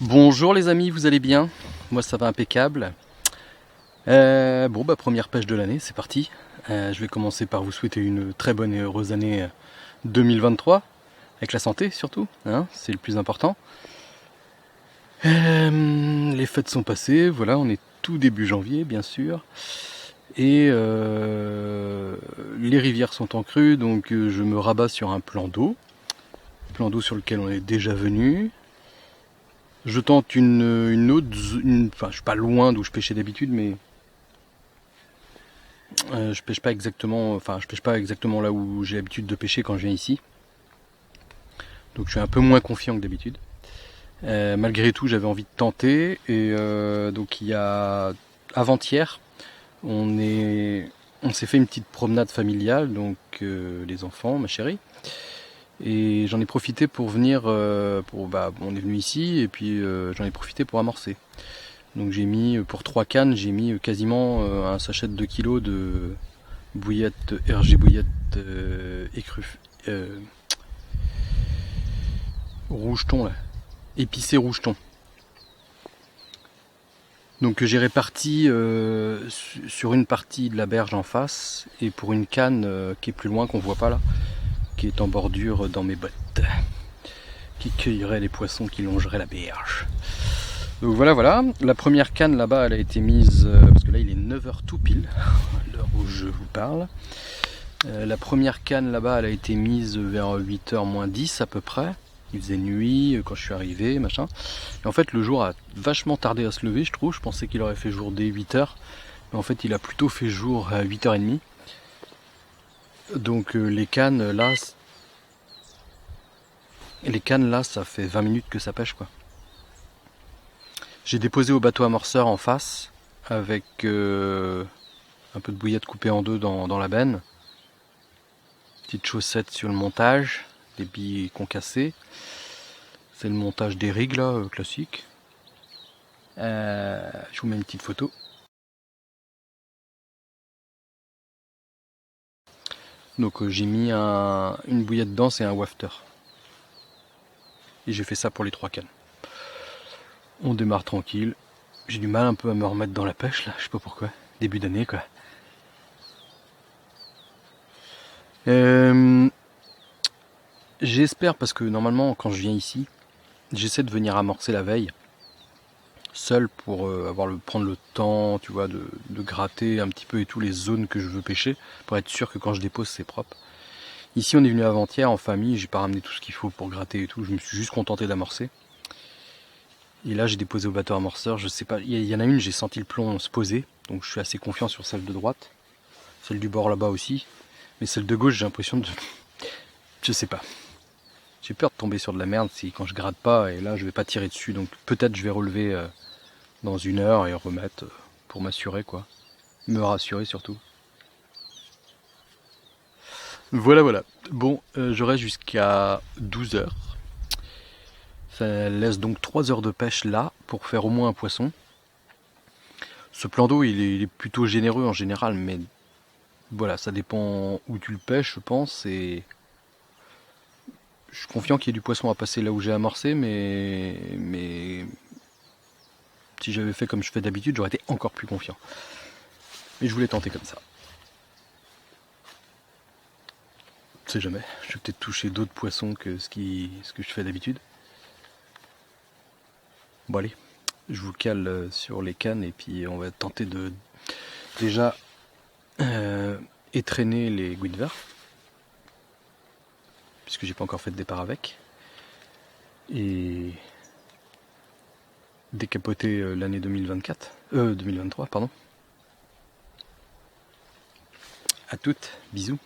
Bonjour les amis, vous allez bien? Moi ça va impeccable. Première pêche de l'année, c'est parti. Je vais commencer par vous souhaiter une très bonne et heureuse année 2023, avec la santé surtout, hein, c'est le plus important. Les fêtes sont passées, voilà, on est tout début janvier bien sûr. Et les rivières sont en crue, donc je me rabats sur un plan d'eau sur lequel on est déjà venu. Je tente une autre, enfin je suis pas loin d'où je pêchais d'habitude, mais je pêche pas exactement, je pêche pas exactement là où j'ai l'habitude de pêcher quand je viens ici. Donc je suis un peu moins confiant que d'habitude. Malgré tout, j'avais envie de tenter et donc il y a avant-hier, on s'est fait une petite promenade familiale, donc les enfants, ma chérie. Et j'en ai profité pour venir, on est venu ici et puis j'en ai profité pour amorcer. Donc j'ai mis, pour 3 cannes, j'ai mis quasiment un sachet de 2 kilos de bouillette, RG bouillette écrue, rougeton là, épicé rougeton. Donc j'ai réparti sur une partie de la berge en face et pour une canne qui est plus loin, qu'on voit pas là, qui est en bordure dans mes bottes, qui cueillerait les poissons qui longeraient la berge. Donc voilà, la première canne là-bas elle a été mise, parce que là il est 9h tout pile, à l'heure où je vous parle. La première canne là-bas elle a été mise vers 8h moins 10 à peu près. Il faisait nuit quand je suis arrivé, machin. Et en fait le jour a vachement tardé à se lever, je trouve. Je pensais qu'il aurait fait jour dès 8h. Mais en fait il a plutôt fait jour à 8h30. Donc les cannes là, ça fait 20 minutes que ça pêche quoi. J'ai déposé au bateau amorceur en face avec un peu de bouillette coupée en deux dans la benne. Petite chaussette sur le montage, des billes concassées. C'est le montage des rigs là, classique. Je vous mets une petite photo. Donc j'ai mis une bouillette dense et un wafter. Et j'ai fait ça pour les 3 cannes. On démarre tranquille. J'ai du mal un peu à me remettre dans la pêche là, je sais pas pourquoi. Début d'année quoi. J'espère, parce que normalement quand je viens ici, j'essaie de venir amorcer la veille, seul pour prendre le temps, tu vois, de gratter un petit peu et tout les zones que je veux pêcher, pour être sûr que quand je dépose c'est propre. Ici on est venu avant-hier en famille, j'ai pas ramené tout ce qu'il faut pour gratter et tout, je me suis juste contenté d'amorcer. Et là j'ai déposé au bateau amorceur, je sais pas, il y en a une, j'ai senti le plomb se poser, donc je suis assez confiant sur celle de droite, celle du bord là-bas aussi, mais celle de gauche j'ai l'impression de... je sais pas. J'ai peur de tomber sur de la merde si quand je gratte pas, et là je vais pas tirer dessus, donc peut-être je vais relever dans 1 heure et remettre pour m'assurer quoi. Me rassurer surtout. Voilà. Bon, je reste jusqu'à 12h. Ça laisse donc 3 heures de pêche là pour faire au moins un poisson. Ce plan d'eau il est plutôt généreux en général, mais voilà, ça dépend où tu le pêches je pense, et je suis confiant qu'il y ait du poisson à passer là où j'ai amorcé, mais si j'avais fait comme je fais d'habitude, j'aurais été encore plus confiant. Mais je voulais tenter comme ça. On sait jamais, je vais peut-être toucher d'autres poissons que ce que je fais d'habitude. Bon allez, je vous cale sur les cannes et puis on va tenter de déjà étraîner les guinevers, puisque j'ai pas encore fait de départ avec, et décapoter l'année 2023 pardon. À toutes, bisous.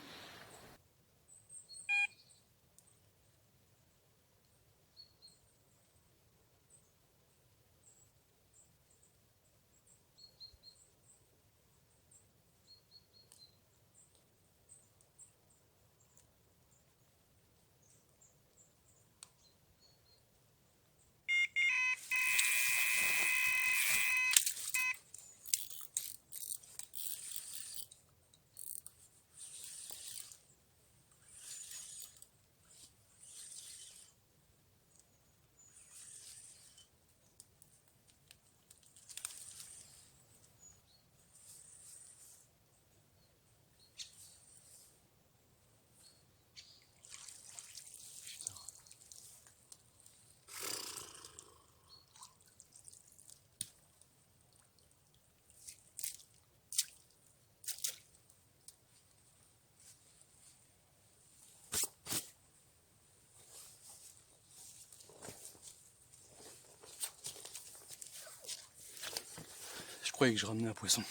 croyais que je ramenais un poisson.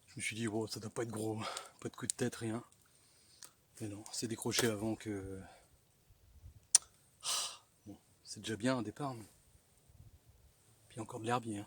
Je me suis dit, oh, ça doit pas être gros, pas de coup de tête, rien. Mais non, c'est décroché avant que... Bon, c'est déjà bien un départ, mais... Puis encore de l'herbier. Hein.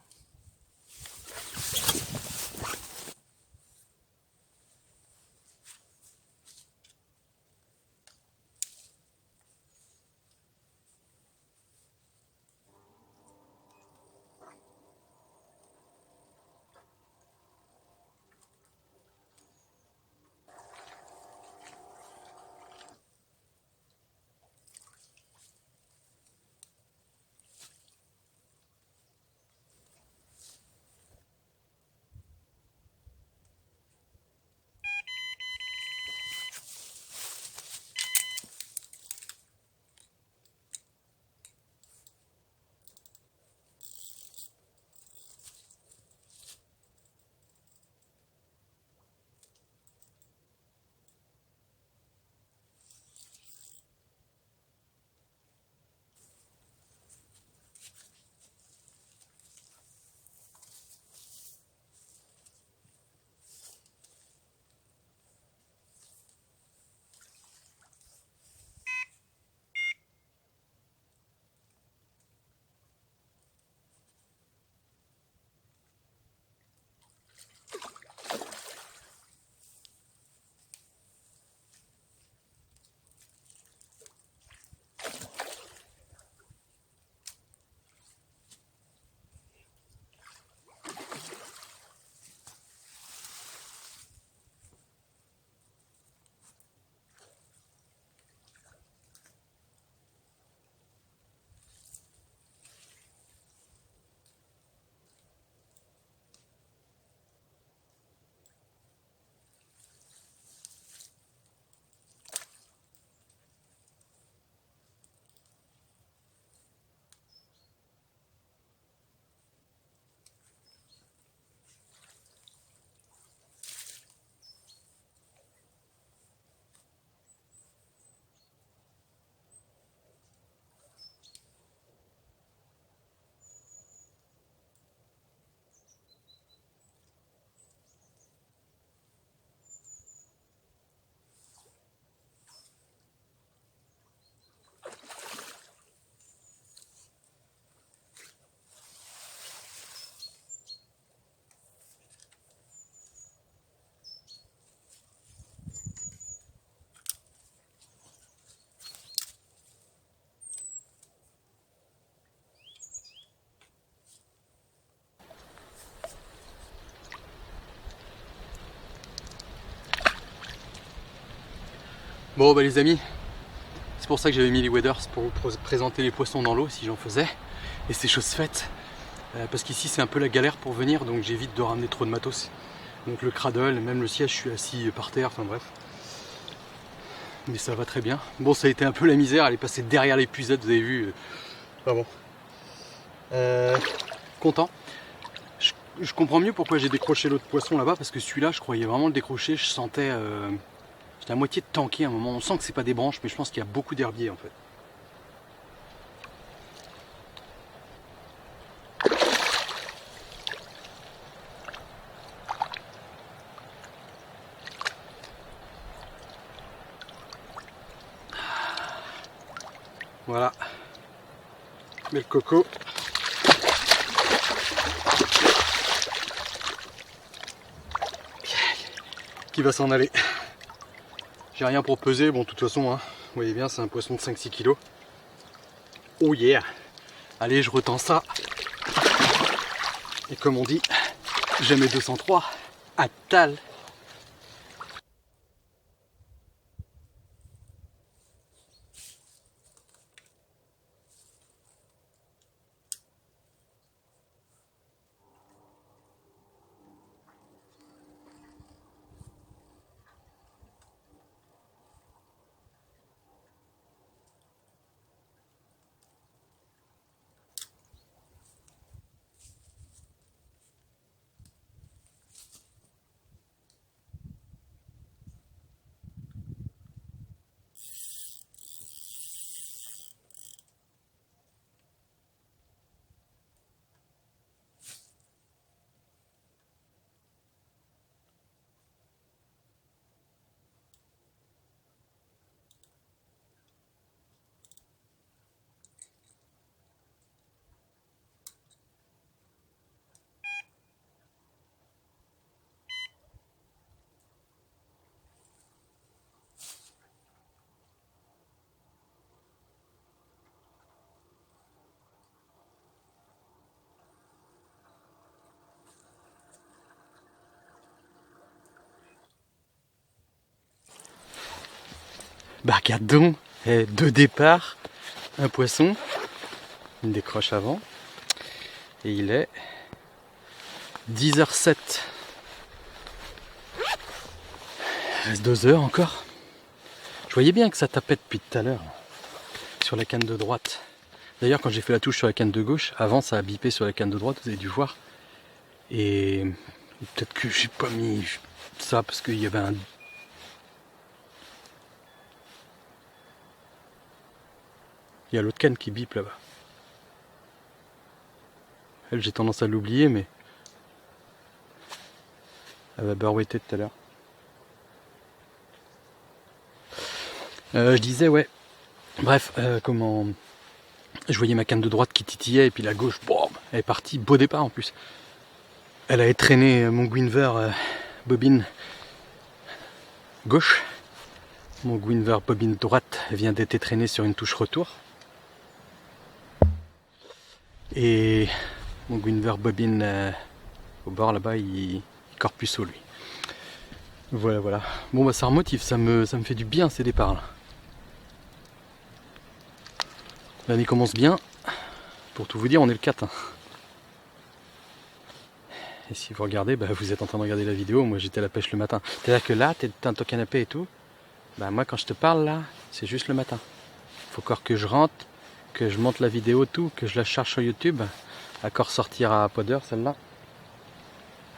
Bon bah les amis, c'est pour ça que j'avais mis les waders, pour vous présenter les poissons dans l'eau si j'en faisais. Et c'est chose faite, parce qu'ici c'est un peu la galère pour venir, donc j'évite de ramener trop de matos. Donc le cradle, même le siège, je suis assis par terre, enfin bref. Mais ça va très bien. Bon, ça a été un peu la misère, elle est passée derrière l'épuisette, vous avez vu. Enfin bon. Content. Je comprends mieux pourquoi j'ai décroché l'autre poisson là-bas, parce que celui-là, je croyais vraiment le décrocher, je sentais... J'étais à moitié tanké à un moment, on sent que c'est pas des branches, mais je pense qu'il y a beaucoup d'herbiers en fait. Voilà. Mais le coco. Qui va s'en aller. J'ai rien pour peser, bon de toute façon, hein, vous voyez bien, c'est un poisson de 5-6 kg. Oh yeah. Allez, je retends ça. Et comme on dit, jamais 203, à tal. Bah regarde donc, deux départs, un poisson, une décroche avant, et il est 10h07. Il reste 2 heures encore. Je voyais bien que ça tapait depuis tout à l'heure sur la canne de droite. D'ailleurs quand j'ai fait la touche sur la canne de gauche, avant ça a bipé sur la canne de droite, vous avez dû voir. Et peut-être que j'ai pas mis ça parce qu'il y avait un... Il y a l'autre canne qui bip là-bas. Elle, j'ai tendance à l'oublier, mais elle va barouetter tout à l'heure. Je disais, ouais. Bref, comment... Je voyais ma canne de droite qui titillait, et puis la gauche, boum, elle est partie, beau départ en plus. Elle avait traîné mon Guinevere bobine gauche. Mon Guinevere bobine droite vient d'être traîné sur une touche retour. Et mon Guinevere bobine au bord là-bas, il corpuceau lui. Voilà, voilà. Bon bah ça remotive, ça me fait du bien ces départs là. L'année commence bien. Pour tout vous dire, on est le 4. Et si vous regardez, bah, vous êtes en train de regarder la vidéo, moi j'étais à la pêche le matin. C'est-à-dire que là, t'es dans ton canapé et tout, bah moi quand je te parle là, c'est juste le matin. Faut encore que je rentre, que je monte la vidéo, tout, que je la charge sur YouTube. Accord sortir à Podder celle-là.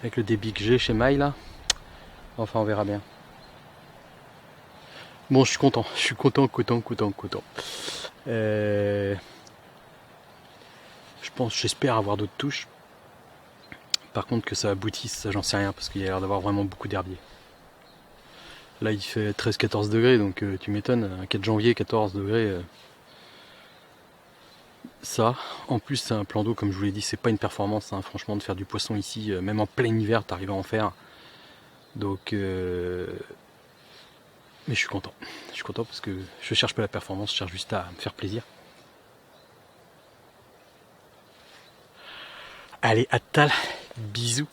Avec le débit que j'ai chez Maï là. Enfin on verra bien. Bon je suis content, content. Je pense, j'espère avoir d'autres touches. Par contre que ça aboutisse, ça j'en sais rien parce qu'il y a l'air d'avoir vraiment beaucoup d'herbiers. Là il fait 13-14 degrés donc tu m'étonnes, un 4 janvier 14 degrés. Ça, en plus c'est un plan d'eau comme je vous l'ai dit, c'est pas une performance hein, franchement de faire du poisson ici, même en plein hiver t'arrives à en faire. Donc mais je suis content parce que je cherche pas la performance, je cherche juste à me faire plaisir. Allez, à tal, bisous.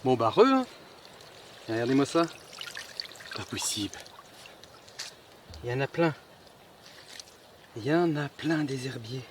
Bon bah hein. Regardez-moi ça. Pas possible. Il y en a plein. Il y en a plein des herbiers.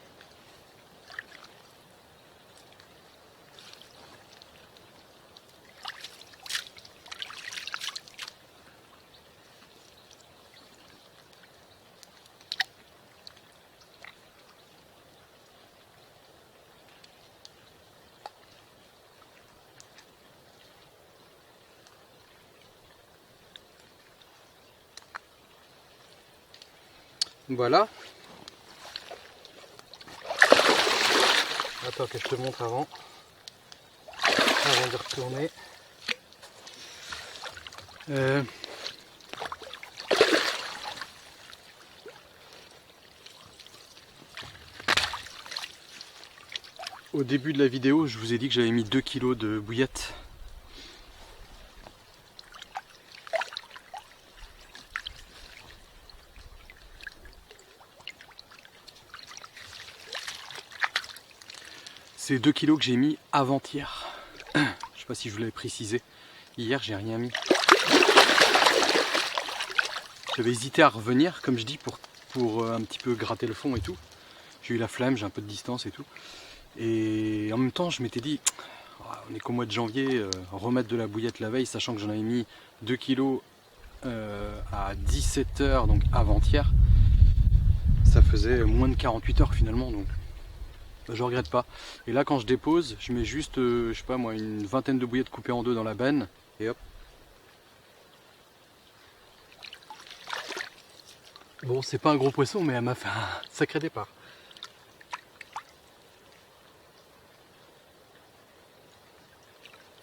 Voilà. Attends que je te montre avant de retourner. Au début de la vidéo, je vous ai dit que j'avais mis 2 kg de bouillettes. C'est 2 kg que j'ai mis avant-hier. Je sais pas si je vous l'avais précisé. Hier, j'ai rien mis. J'avais hésité à revenir, comme je dis, pour un petit peu gratter le fond et tout. J'ai eu la flemme, j'ai un peu de distance et tout. Et en même temps, je m'étais dit, on est qu'au mois de janvier, remettre de la bouillette la veille, sachant que j'en avais mis 2 kg à 17h, donc avant-hier, ça faisait moins de 48 heures finalement, donc je regrette pas. Et là quand je dépose, je mets juste, je sais pas moi, une vingtaine de bouillettes coupées en deux dans la benne, et hop. Bon, c'est pas un gros poisson, mais elle m'a fait un sacré départ.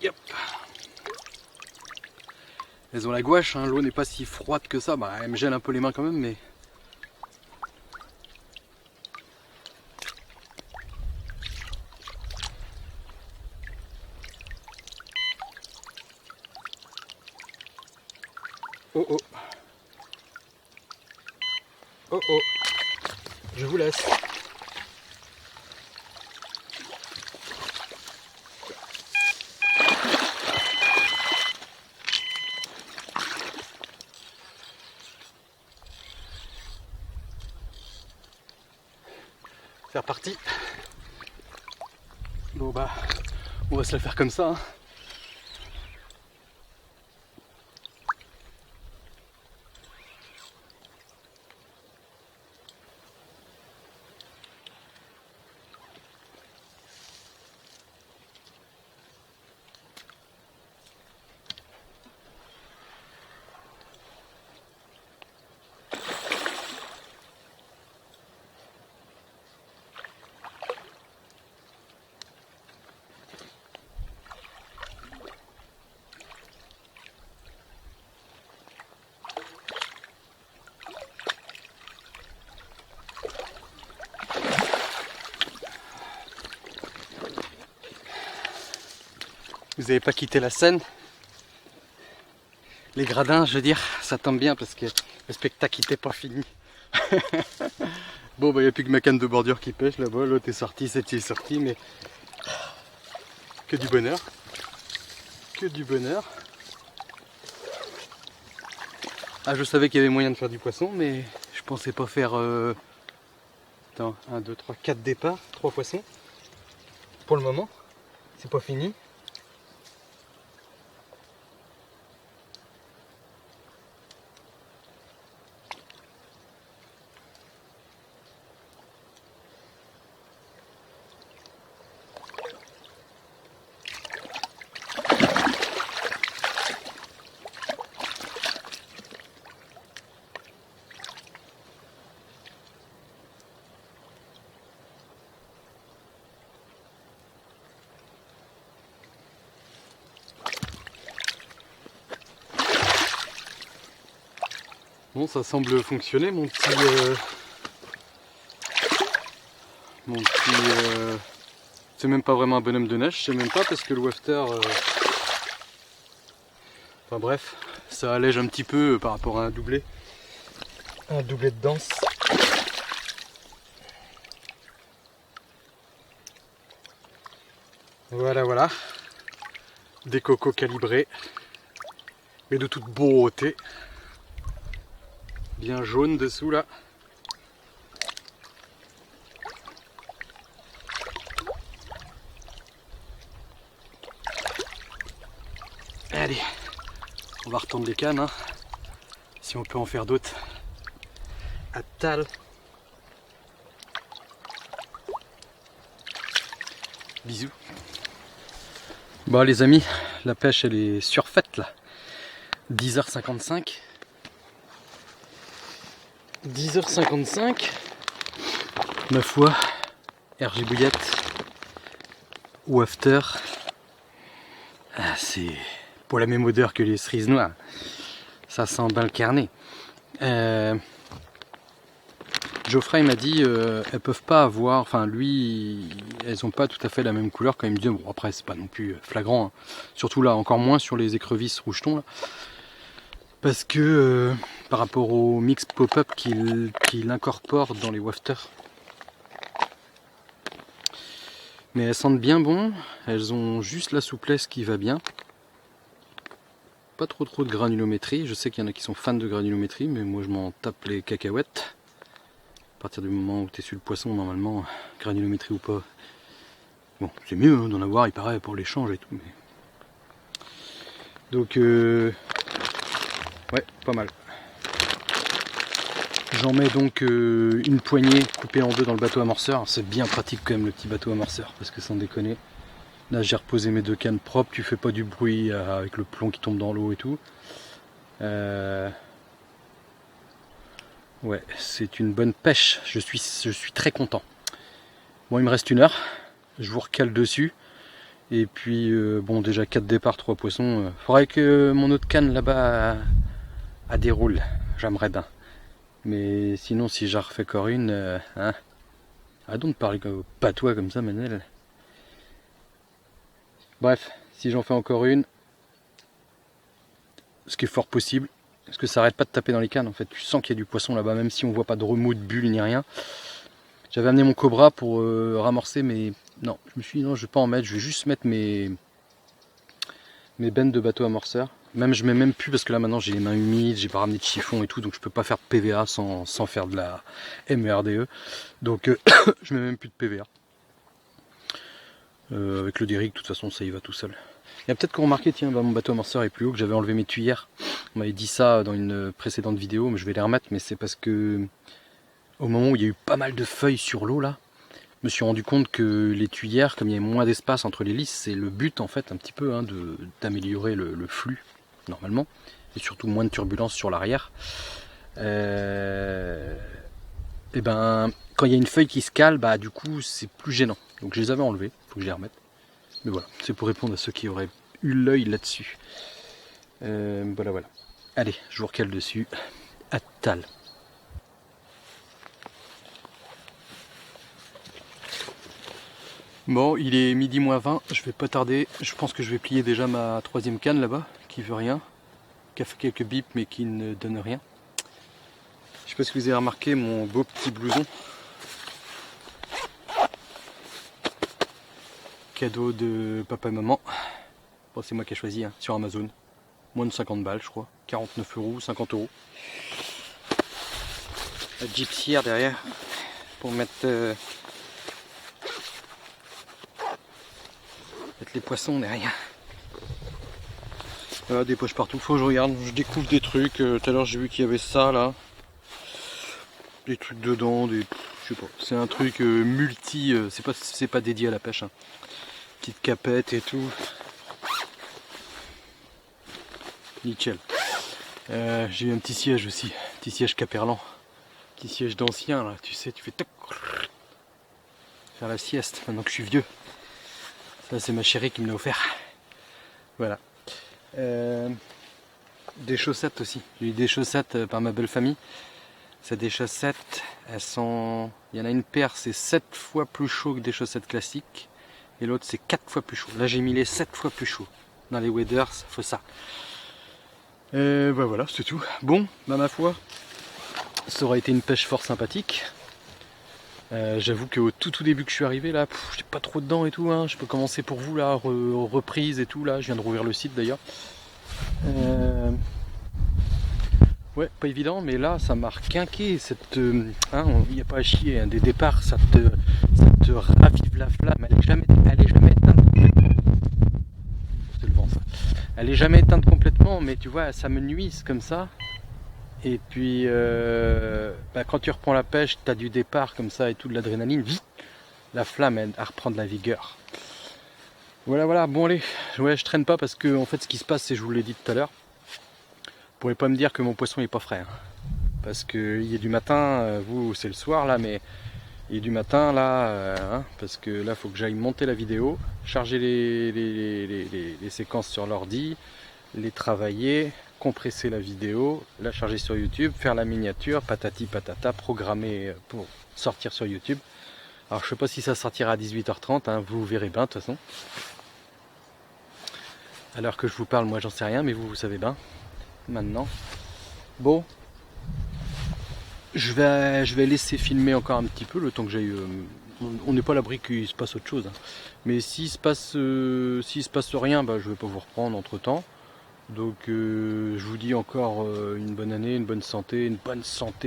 Yep. Elles ont la gouache, hein. L'eau n'est pas si froide que ça, bah, elle me gèle un peu les mains quand même, mais... Oh oh. Oh oh. Je vous laisse. C'est reparti. Bon bah, on va se la faire comme ça, hein. Vous n'avez pas quitté la scène. Les gradins, je veux dire, ça tombe bien parce que le spectacle n'était pas fini. Bon, bah, il n'y a plus que ma canne de bordure qui pêche là-bas. L'autre est sorti, cette est sorti, mais que du bonheur. Que du bonheur. Ah, je savais qu'il y avait moyen de faire du poisson, mais je pensais pas faire. Attends, 1, 2, 3, 4 départs, 3 poissons. Pour le moment, c'est pas fini. Bon, ça semble fonctionner, mon petit... c'est même pas vraiment un bonhomme de neige, je sais même pas, parce que le wafter... Enfin bref, ça allège un petit peu par rapport à un doublé. Un doublé de danse. Voilà, voilà. Des cocos calibrés. Mais de toute beauté. Bien jaune dessous là. Allez, on va retendre les cannes, hein, si on peut en faire d'autres. À tal. Bisous. Bon les amis, la pêche elle est surfaite là. 10h55. 10h55. Ma foi, RG Bouillette. Wafter. Ah, c'est pour la même odeur que les cerises noires. Ça sent bien le carnet. Geoffrey m'a dit elles peuvent pas avoir, enfin lui, elles ont pas tout à fait la même couleur quand il me dit, bon après c'est pas non plus flagrant, hein. Surtout là, encore moins sur les écrevisses rougetons là. Parce que par rapport au mix pop-up qu'il incorpore dans les wafters. Mais elles sentent bien bon, elles ont juste la souplesse qui va bien. Pas trop de granulométrie, je sais qu'il y en a qui sont fans de granulométrie, mais moi je m'en tape les cacahuètes. À partir du moment où tu es sur le poisson, normalement, granulométrie ou pas, bon, c'est mieux hein, d'en avoir, il paraît, pour l'échange et tout. Mais... Donc, Ouais, pas mal. J'en mets donc une poignée coupée en deux dans le bateau amorceur. C'est bien pratique quand même le petit bateau amorceur, parce que sans déconner. Là j'ai reposé mes 2 cannes propres, tu fais pas du bruit avec le plomb qui tombe dans l'eau et tout. Ouais, c'est une bonne pêche, je suis très content. Bon, il me reste 1 heure, je vous recale dessus. Et puis bon, déjà 4 départs, 3 poissons. Faudrait que mon autre canne là-bas a déroule, j'aimerais bien. Mais sinon, si j'en refais encore une, hein. Ah donc parler patois comme ça, Manel. Bref, si j'en fais encore une, ce qui est fort possible, parce que ça arrête pas de taper dans les cannes en fait. Tu sens qu'il y a du poisson là-bas, même si on voit pas de remous, de bulles ni rien. J'avais amené mon cobra pour ramorcer, mais non, je me suis dit non, je vais pas en mettre, je vais juste mettre mes bennes de bateau amorceur. Même je mets même plus parce que là maintenant j'ai les mains humides, j'ai pas ramené de chiffon et tout, donc je peux pas faire de PVA sans faire de la MERDE. Donc je mets même plus de PVA. Avec le derrick, de toute façon ça y va tout seul. Il y a peut-être qu'on remarquait, tiens, bah, mon bateau amorceur est plus haut, que j'avais enlevé mes tuyères. On m'avait dit ça dans une précédente vidéo, mais je vais les remettre, mais c'est parce que au moment où il y a eu pas mal de feuilles sur l'eau là, je me suis rendu compte que les tuyères, comme il y avait moins d'espace entre les lisses, c'est le but en fait un petit peu hein, d'améliorer le flux normalement, et surtout moins de turbulence sur l'arrière. Et ben quand il y a une feuille qui se cale, bah du coup c'est plus gênant. Donc je les avais enlevés, il faut que je les remette. Mais voilà, c'est pour répondre à ceux qui auraient eu l'œil là-dessus. Voilà. Allez, je vous recale dessus. À tal. Bon, il est midi moins 20, je vais pas tarder. Je pense que je vais plier déjà ma 3e canne là-bas, qui veut rien, qui a fait quelques bips mais qui ne donne rien. Je sais pas si vous avez remarqué mon beau petit blouson. Cadeau de papa et maman. Bon, c'est moi qui ai choisi hein, sur Amazon. Moins de 50 balles, je crois. 49 €, 50 €. La gypsière derrière pour mettre les poissons derrière. Voilà, des poches partout. Faut que je regarde, je découvre des trucs. Tout à l'heure j'ai vu qu'il y avait ça là. Des trucs dedans, je sais pas. C'est un truc multi. C'est pas dédié à la pêche. Hein. Petite capette et tout. Nickel. J'ai eu un petit siège aussi. Petit siège Caperlan. Petit siège d'ancien là. Tu sais, tu fais toc. Faire la sieste maintenant que je suis vieux. Ça c'est ma chérie qui me l'a offert. Voilà. Des chaussettes aussi. J'ai eu des chaussettes par ma belle famille. C'est des chaussettes, elles sont. Il y en a une paire, c'est 7 fois plus chaud que des chaussettes classiques. Et l'autre c'est 4 fois plus chaud. Là j'ai mis les 7 fois plus chaud. Dans les waders, faut ça. Bah voilà, c'est tout. Bon, bah ma foi, ça aurait été une pêche fort sympathique. J'avoue qu'au tout début que je suis arrivé là, j'étais pas trop dedans et tout. Hein. Je peux commencer pour vous là, reprise et tout là. Je viens de rouvrir le site d'ailleurs. Ouais, pas évident, mais là ça m'a requinqué. Il n'y a pas à chier. Hein. Des départs, ça te ravive la flamme. Elle est jamais éteinte complètement. C'est le vent ça. Elle est jamais éteinte complètement, mais tu vois, ça me nuise comme ça. Et puis, quand tu reprends la pêche, tu as du départ comme ça et tout, de l'adrénaline, la flamme, elle reprend de la vigueur. Voilà, bon allez, ouais, je traîne pas parce que en fait ce qui se passe, c'est, je vous l'ai dit tout à l'heure, vous pourrez pas me dire que mon poisson est pas frais. Hein. Parce qu'il est du matin, vous c'est le soir là, mais il est du matin là, hein, parce que là faut que j'aille monter la vidéo, charger les séquences sur l'ordi, les travailler, compresser la vidéo, la charger sur YouTube, faire la miniature, patati patata, programmer pour sortir sur YouTube. Alors je sais pas si ça sortira à 18h30, hein, vous verrez bien de toute façon. À l'heure que je vous parle, moi j'en sais rien, mais vous savez bien. Maintenant. Bon. Je vais laisser filmer encore un petit peu le temps que j'aille. On n'est pas à l'abri qu'il se passe autre chose. Hein. Mais s'il se passe rien, bah, je vais pas vous reprendre entre temps. Donc je vous dis encore une bonne année, une bonne santé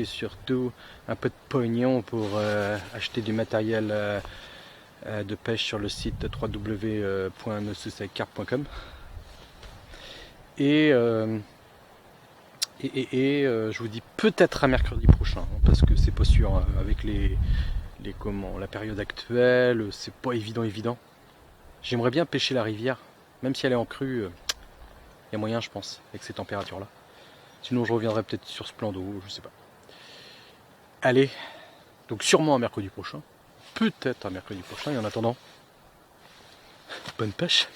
surtout, un peu de pognon pour acheter du matériel de pêche sur le site www.nosusaveccarp.com. Et Je vous dis peut-être à mercredi prochain, hein, parce que c'est pas sûr, avec la période actuelle, c'est pas évident. J'aimerais bien pêcher la rivière, même si elle est en crue, il y a moyen je pense, avec ces températures-là. Sinon je reviendrai peut-être sur ce plan d'eau, je sais pas. Allez, donc sûrement à mercredi prochain, peut-être à mercredi prochain, et en attendant, bonne pêche.